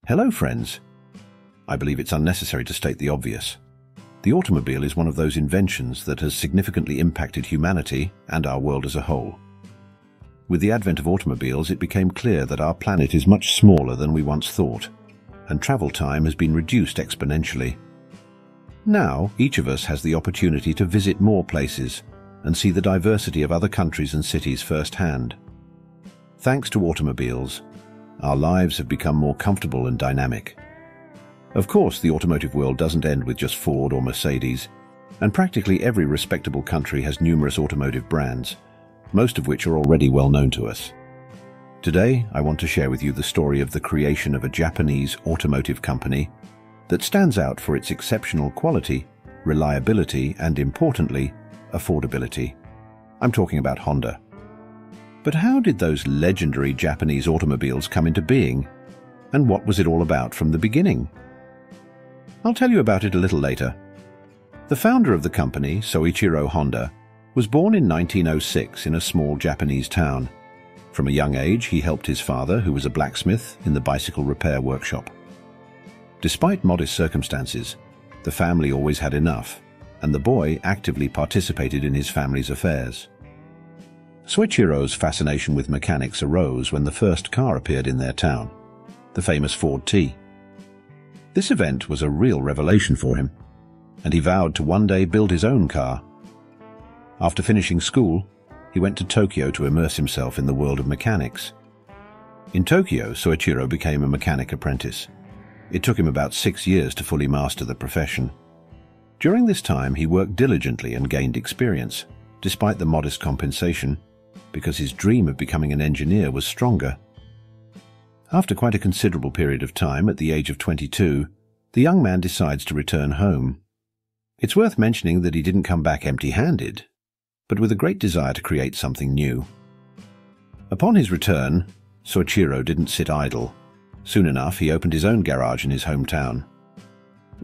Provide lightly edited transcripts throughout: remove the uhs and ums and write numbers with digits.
Hello, friends. I believe it's unnecessary to state the obvious. The automobile is one of those inventions that has significantly impacted humanity and our world as a whole. With the advent of automobiles, it became clear that our planet is much smaller than we once thought, and travel time has been reduced exponentially. Now, each of us has the opportunity to visit more places and see the diversity of other countries and cities firsthand. Thanks to automobiles, our lives have become more comfortable and dynamic. Of course, the automotive world doesn't end with just Ford or Mercedes, and practically every respectable country has numerous automotive brands, most of which are already well known to us. Today, I want to share with you the story of the creation of a Japanese automotive company that stands out for its exceptional quality, reliability, and importantly, affordability. I'm talking about Honda. But how did those legendary Japanese automobiles come into being, and what was it all about from the beginning? I'll tell you about it a little later. The founder of the company, Soichiro Honda, was born in 1906 in a small Japanese town. From a young age, he helped his father, who was a blacksmith, in the bicycle repair workshop. Despite modest circumstances, the family always had enough, and the boy actively participated in his family's affairs. Soichiro's fascination with mechanics arose when the first car appeared in their town, the famous Ford T. This event was a real revelation for him, and he vowed to one day build his own car. After finishing school, he went to Tokyo to immerse himself in the world of mechanics. In Tokyo, Soichiro became a mechanic apprentice. It took him about 6 years to fully master the profession. During this time, he worked diligently and gained experience, despite the modest compensation, because his dream of becoming an engineer was stronger. After quite a considerable period of time, at the age of 22, the young man decides to return home. It's worth mentioning that he didn't come back empty-handed, but with a great desire to create something new. Upon his return, Soichiro didn't sit idle. Soon enough, he opened his own garage in his hometown.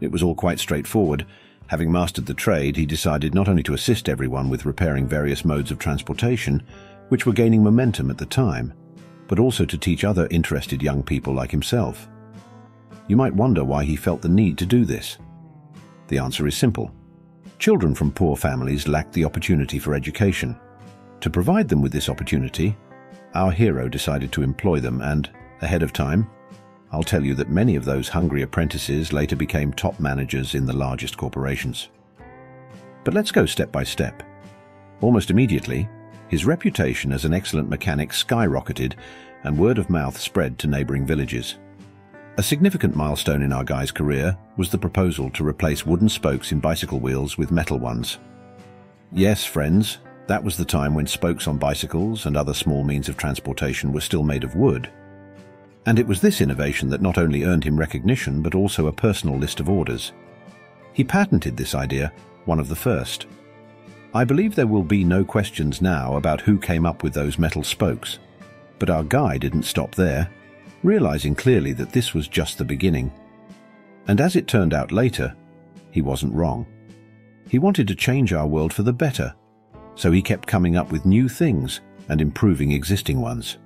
It was all quite straightforward. Having mastered the trade, he decided not only to assist everyone with repairing various modes of transportation, which were gaining momentum at the time, but also to teach other interested young people like himself. You might wonder why he felt the need to do this. The answer is simple. Children from poor families lacked the opportunity for education. To provide them with this opportunity, our hero decided to employ them, and, ahead of time, I'll tell you that many of those hungry apprentices later became top managers in the largest corporations. But let's go step by step. Almost immediately, his reputation as an excellent mechanic skyrocketed, and word of mouth spread to neighboring villages. A significant milestone in our guy's career was the proposal to replace wooden spokes in bicycle wheels with metal ones. Yes, friends, that was the time when spokes on bicycles and other small means of transportation were still made of wood. And it was this innovation that not only earned him recognition, but also a personal list of orders. He patented this idea, one of the first. I believe there will be no questions now about who came up with those metal spokes. But our guy didn't stop there, realizing clearly that this was just the beginning. And as it turned out later, he wasn't wrong. He wanted to change our world for the better, so he kept coming up with new things and improving existing ones.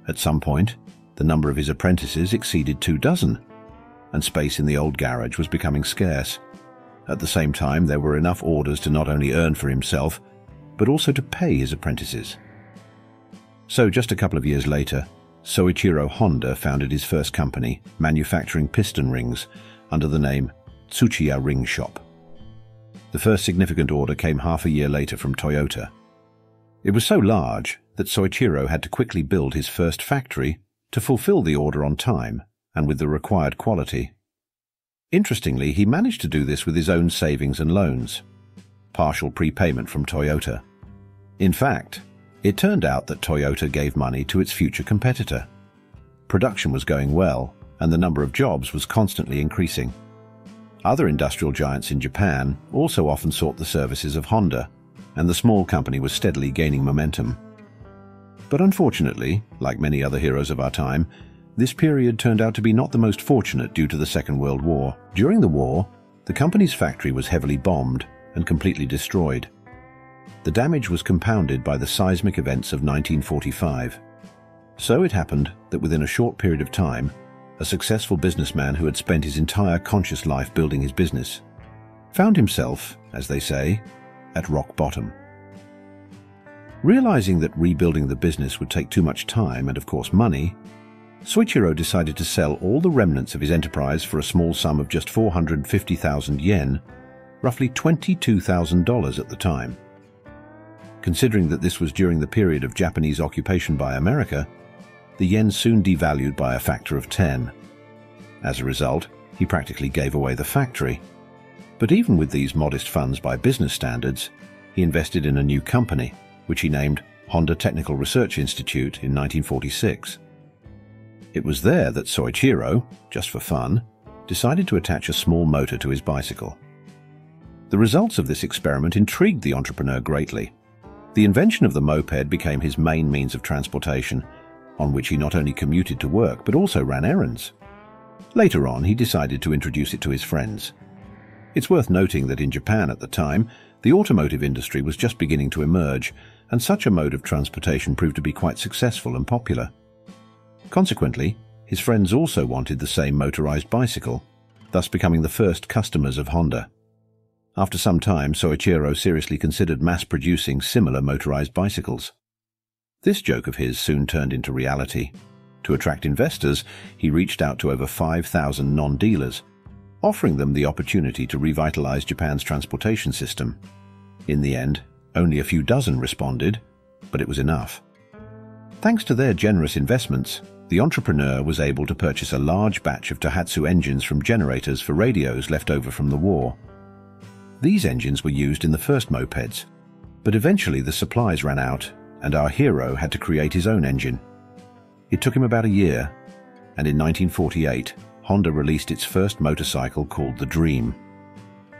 At some point, the number of his apprentices exceeded 24, and space in the old garage was becoming scarce. At the same time, there were enough orders to not only earn for himself, but also to pay his apprentices. So just a couple of years later, Soichiro Honda founded his first company, manufacturing piston rings, under the name Tsuchiya Ring Shop. The first significant order came half a year later from Toyota. It was so large that Soichiro had to quickly build his first factory to fulfill the order on time and with the required quality. Interestingly, he managed to do this with his own savings and loans, partial prepayment from Toyota. In fact, it turned out that Toyota gave money to its future competitor. Production was going well, and the number of jobs was constantly increasing. Other industrial giants in Japan also often sought the services of Honda, and the small company was steadily gaining momentum. But unfortunately, like many other heroes of our time, this period turned out to be not the most fortunate due to the Second World War. During the war, the company's factory was heavily bombed and completely destroyed. The damage was compounded by the seismic events of 1945. So it happened that within a short period of time, a successful businessman who had spent his entire conscious life building his business, found himself, as they say, at rock bottom. Realizing that rebuilding the business would take too much time and, of course, money, Soichiro decided to sell all the remnants of his enterprise for a small sum of just 450,000 yen, roughly $22,000 at the time. Considering that this was during the period of Japanese occupation by America, the yen soon devalued by a factor of 10. As a result, he practically gave away the factory. But even with these modest funds by business standards, he invested in a new company, which he named Honda Technical Research Institute in 1946. It was there that Soichiro, just for fun, decided to attach a small motor to his bicycle. The results of this experiment intrigued the entrepreneur greatly. The invention of the moped became his main means of transportation, on which he not only commuted to work but also ran errands. Later on, he decided to introduce it to his friends. It's worth noting that in Japan at the time, the automotive industry was just beginning to emerge, and such a mode of transportation proved to be quite successful and popular. Consequently, his friends also wanted the same motorized bicycle, thus becoming the first customers of Honda. After some time, Soichiro seriously considered mass-producing similar motorized bicycles. This joke of his soon turned into reality. To attract investors, he reached out to over 5,000 non-dealers, offering them the opportunity to revitalize Japan's transportation system. In the end, only a few dozen responded, but it was enough. Thanks to their generous investments, the entrepreneur was able to purchase a large batch of Tohatsu engines from generators for radios left over from the war. These engines were used in the first mopeds, but eventually the supplies ran out and our hero had to create his own engine. It took him about a year, and in 1948, Honda released its first motorcycle called the Dream.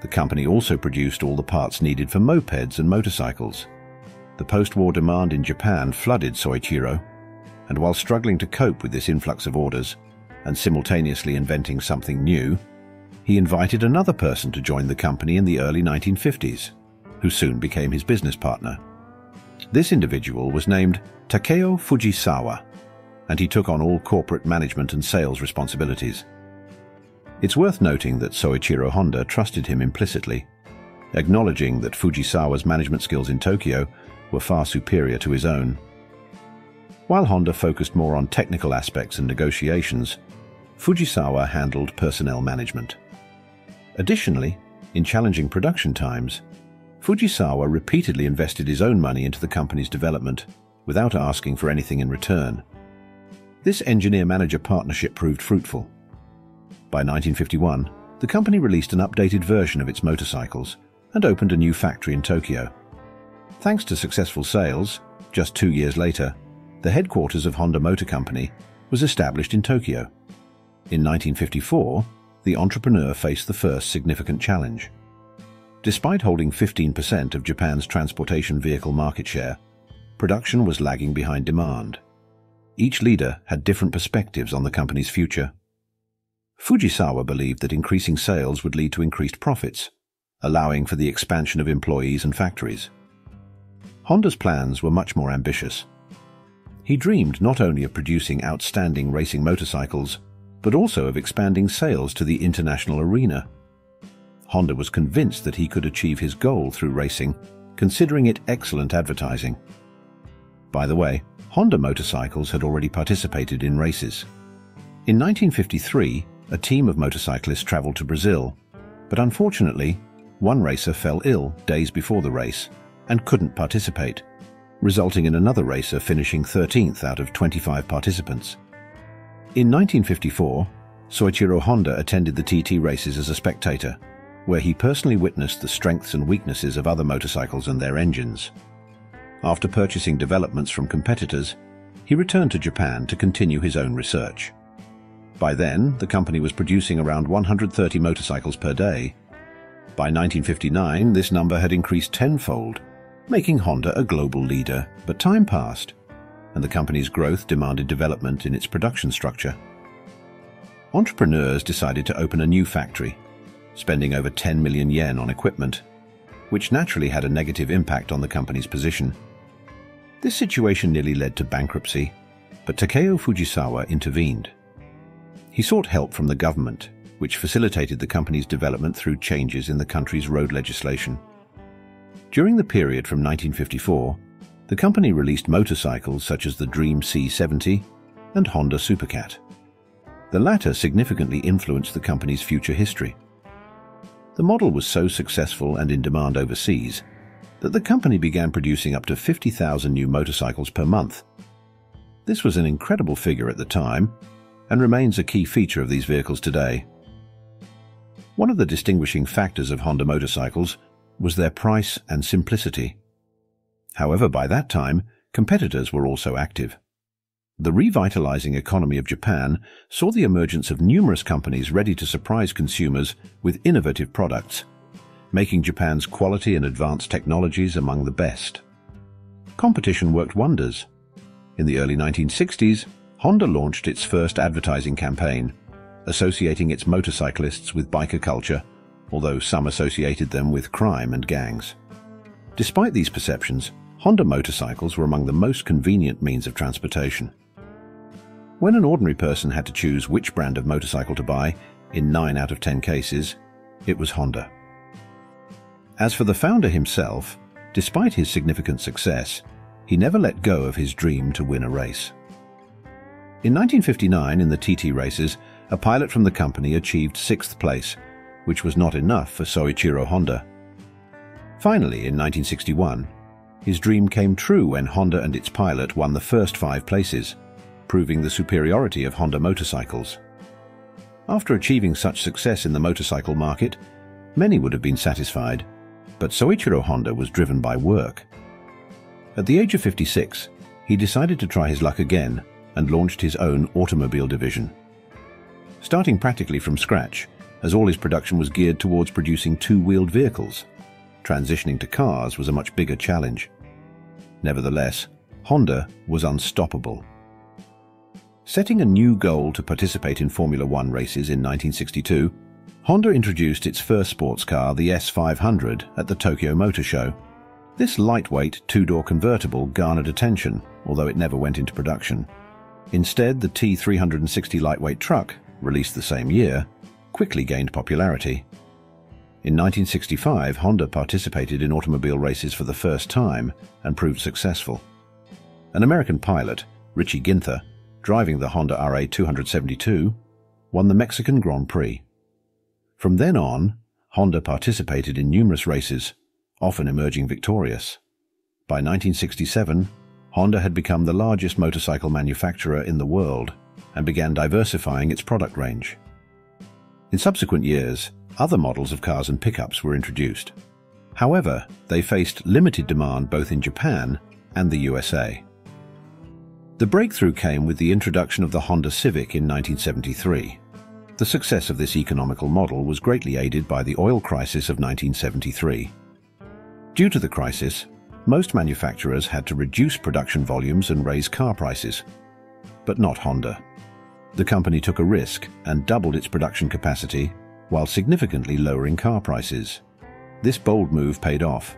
The company also produced all the parts needed for mopeds and motorcycles. The post-war demand in Japan flooded Soichiro, and while struggling to cope with this influx of orders and simultaneously inventing something new, he invited another person to join the company in the early 1950s, who soon became his business partner. This individual was named Takeo Fujisawa, and he took on all corporate management and sales responsibilities. It's worth noting that Soichiro Honda trusted him implicitly, acknowledging that Fujisawa's management skills in Tokyo were far superior to his own. While Honda focused more on technical aspects and negotiations, Fujisawa handled personnel management. Additionally, in challenging production times, Fujisawa repeatedly invested his own money into the company's development without asking for anything in return. This engineer-manager partnership proved fruitful. By 1951, the company released an updated version of its motorcycles and opened a new factory in Tokyo. Thanks to successful sales, just 2 years later, the headquarters of Honda Motor Company was established in Tokyo. In 1954, the entrepreneur faced the first significant challenge. Despite holding 15% of Japan's transportation vehicle market share, production was lagging behind demand. Each leader had different perspectives on the company's future. Fujisawa believed that increasing sales would lead to increased profits, allowing for the expansion of employees and factories. Honda's plans were much more ambitious. He dreamed not only of producing outstanding racing motorcycles, but also of expanding sales to the international arena. Honda was convinced that he could achieve his goal through racing, considering it excellent advertising. By the way, Honda motorcycles had already participated in races. In 1953, a team of motorcyclists traveled to Brazil, but unfortunately, one racer fell ill days before the race and couldn't participate, resulting in another racer finishing 13th out of 25 participants. In 1954, Soichiro Honda attended the TT races as a spectator, where he personally witnessed the strengths and weaknesses of other motorcycles and their engines. After purchasing developments from competitors, he returned to Japan to continue his own research. By then, the company was producing around 130 motorcycles per day. By 1959, this number had increased tenfold, making Honda a global leader, but time passed, and the company's growth demanded development in its production structure. Entrepreneurs decided to open a new factory, spending over 10 million yen on equipment, which naturally had a negative impact on the company's position. This situation nearly led to bankruptcy, but Takeo Fujisawa intervened. He sought help from the government, which facilitated the company's development through changes in the country's road legislation. During the period from 1954, the company released motorcycles such as the Dream C70 and Honda Supercat. The latter significantly influenced the company's future history. The model was so successful and in demand overseas that the company began producing up to 50,000 new motorcycles per month. This was an incredible figure at the time and remains a key feature of these vehicles today. One of the distinguishing factors of Honda motorcycles was their price and simplicity. However, by that time, competitors were also active. The revitalizing economy of Japan saw the emergence of numerous companies ready to surprise consumers with innovative products, making Japan's quality and advanced technologies among the best. Competition worked wonders. In the early 1960s, Honda launched its first advertising campaign, associating its motorcyclists with biker culture, although some associated them with crime and gangs. Despite these perceptions, Honda motorcycles were among the most convenient means of transportation. When an ordinary person had to choose which brand of motorcycle to buy, in 9 out of 10 cases, it was Honda. As for the founder himself, despite his significant success, he never let go of his dream to win a race. In 1959, in the TT races, a pilot from the company achieved 6th place, which was not enough for Soichiro Honda. Finally, in 1961, his dream came true when Honda and its pilot won the first 5 places, proving the superiority of Honda motorcycles. After achieving such success in the motorcycle market, many would have been satisfied, but Soichiro Honda was driven by work. At the age of 56, he decided to try his luck again and launched his own automobile division. Starting practically from scratch, as all his production was geared towards producing 2-wheeled vehicles, transitioning to cars was a much bigger challenge. Nevertheless, Honda was unstoppable. Setting a new goal to participate in Formula One races in 1962, Honda introduced its first sports car, the S500, at the Tokyo Motor Show. This lightweight 2-door convertible garnered attention, although it never went into production. Instead, the T360 lightweight truck, released the same year, quickly gained popularity. In 1965, Honda participated in automobile races for the first time and proved successful. An American pilot, Richie Ginther, driving the Honda RA272, won the Mexican Grand Prix. From then on, Honda participated in numerous races, often emerging victorious. By 1967, Honda had become the largest motorcycle manufacturer in the world and began diversifying its product range. In subsequent years, other models of cars and pickups were introduced. However, they faced limited demand both in Japan and the USA. The breakthrough came with the introduction of the Honda Civic in 1973. The success of this economical model was greatly aided by the oil crisis of 1973. Due to the crisis, most manufacturers had to reduce production volumes and raise car prices, but not Honda. The company took a risk and doubled its production capacity while significantly lowering car prices. This bold move paid off.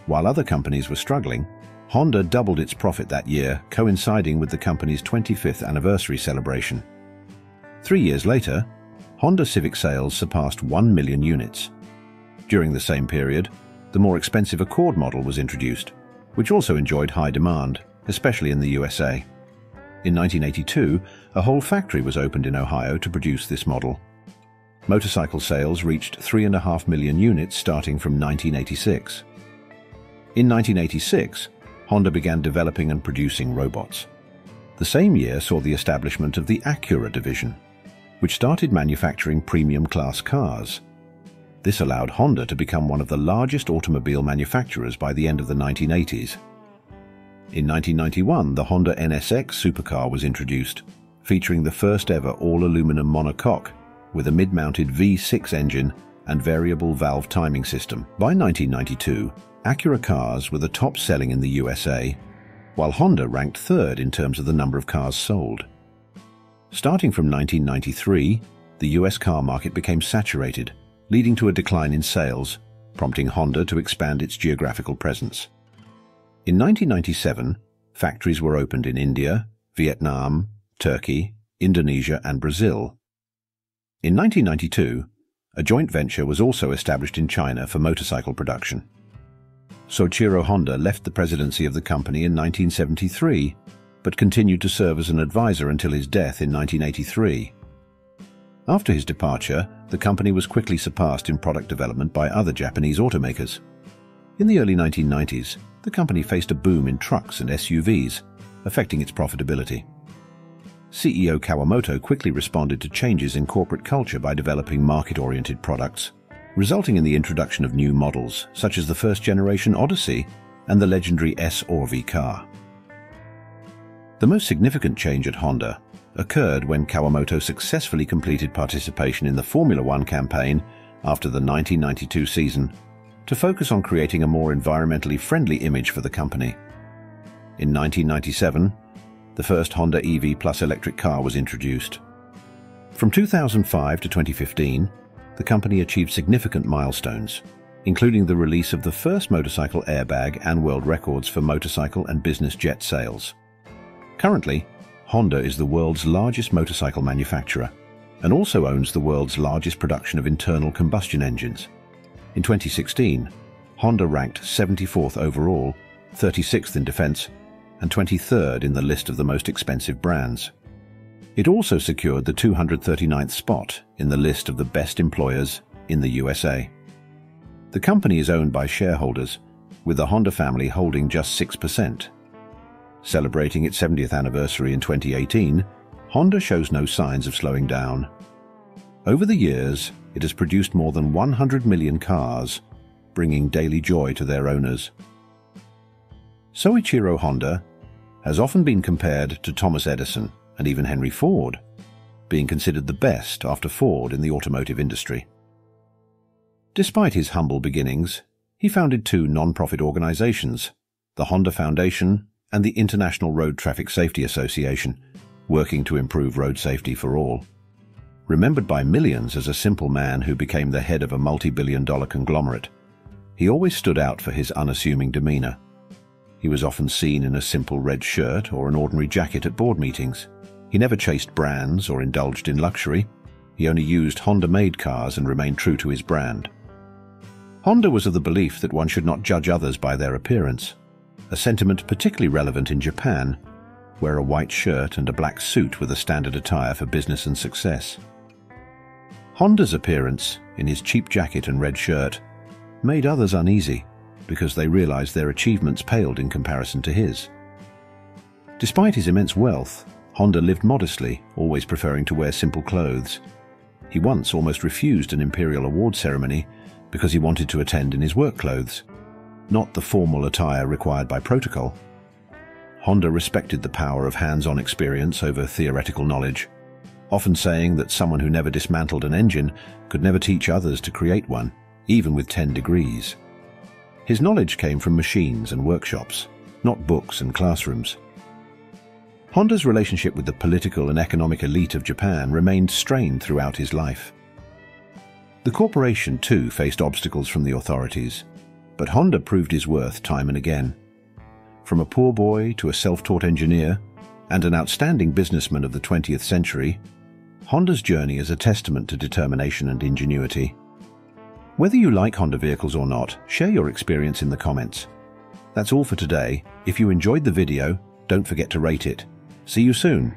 While other companies were struggling, Honda doubled its profit that year, coinciding with the company's 25th anniversary celebration. 3 years later, Honda Civic sales surpassed 1 million units. During the same period, the more expensive Accord model was introduced, which also enjoyed high demand, especially in the USA. In 1982, a whole factory was opened in Ohio to produce this model. Motorcycle sales reached 3.5 million units starting from 1986. In 1986, Honda began developing and producing robots. The same year saw the establishment of the Acura division, which started manufacturing premium-class cars. This allowed Honda to become one of the largest automobile manufacturers by the end of the 1980s. In 1991, the Honda NSX supercar was introduced, featuring the first-ever all-aluminum monocoque with a mid-mounted V6 engine and variable valve timing system. By 1992, Acura cars were the top selling in the USA, while Honda ranked third in terms of the number of cars sold. Starting from 1993, the US car market became saturated, leading to a decline in sales, prompting Honda to expand its geographical presence. In 1997, factories were opened in India, Vietnam, Turkey, Indonesia, and Brazil, In 1992, a joint venture was also established in China for motorcycle production. Soichiro Honda left the presidency of the company in 1973, but continued to serve as an advisor until his death in 1983. After his departure, the company was quickly surpassed in product development by other Japanese automakers. In the early 1990s, the company faced a boom in trucks and SUVs, affecting its profitability. CEO Kawamoto quickly responded to changes in corporate culture by developing market-oriented products, resulting in the introduction of new models such as the first-generation Odyssey and the legendary S/V car. The most significant change at Honda occurred when Kawamoto successfully completed participation in the Formula One campaign after the 1992 season to focus on creating a more environmentally friendly image for the company. In 1997, the first Honda EV Plus electric car was introduced. From 2005 to 2015, the company achieved significant milestones, including the release of the first motorcycle airbag and world records for motorcycle and business jet sales. Currently, Honda is the world's largest motorcycle manufacturer and also owns the world's largest production of internal combustion engines. In 2016, Honda ranked 74th overall, 36th in defense, and 23rd in the list of the most expensive brands. It also secured the 239th spot in the list of the best employers in the USA. The company is owned by shareholders, with the Honda family holding just 6%. Celebrating its 70th anniversary in 2018, Honda shows no signs of slowing down. Over the years, it has produced more than 100 million cars, bringing daily joy to their owners. Soichiro Honda has often been compared to Thomas Edison and even Henry Ford, being considered the best after Ford in the automotive industry. Despite his humble beginnings, he founded two non-profit organizations, the Honda Foundation and the International Road Traffic Safety Association, working to improve road safety for all. Remembered by millions as a simple man who became the head of a multi-billion-dollar conglomerate, he always stood out for his unassuming demeanor. He was often seen in a simple red shirt or an ordinary jacket at board meetings. He never chased brands or indulged in luxury. He only used Honda-made cars and remained true to his brand. Honda was of the belief that one should not judge others by their appearance, a sentiment particularly relevant in Japan, where a white shirt and a black suit were the standard attire for business and success. Honda's appearance, in his cheap jacket and red shirt, made others uneasy because they realized their achievements paled in comparison to his. Despite his immense wealth, Honda lived modestly, always preferring to wear simple clothes. He once almost refused an imperial award ceremony because he wanted to attend in his work clothes, not the formal attire required by protocol. Honda respected the power of hands-on experience over theoretical knowledge, often saying that someone who never dismantled an engine could never teach others to create one, even with 10 degrees. His knowledge came from machines and workshops, not books and classrooms. Honda's relationship with the political and economic elite of Japan remained strained throughout his life. The corporation, too, faced obstacles from the authorities, but Honda proved his worth time and again. From a poor boy to a self-taught engineer and an outstanding businessman of the 20th century, Honda's journey is a testament to determination and ingenuity. Whether you like Honda vehicles or not, share your experience in the comments. That's all for today. If you enjoyed the video, don't forget to rate it. See you soon.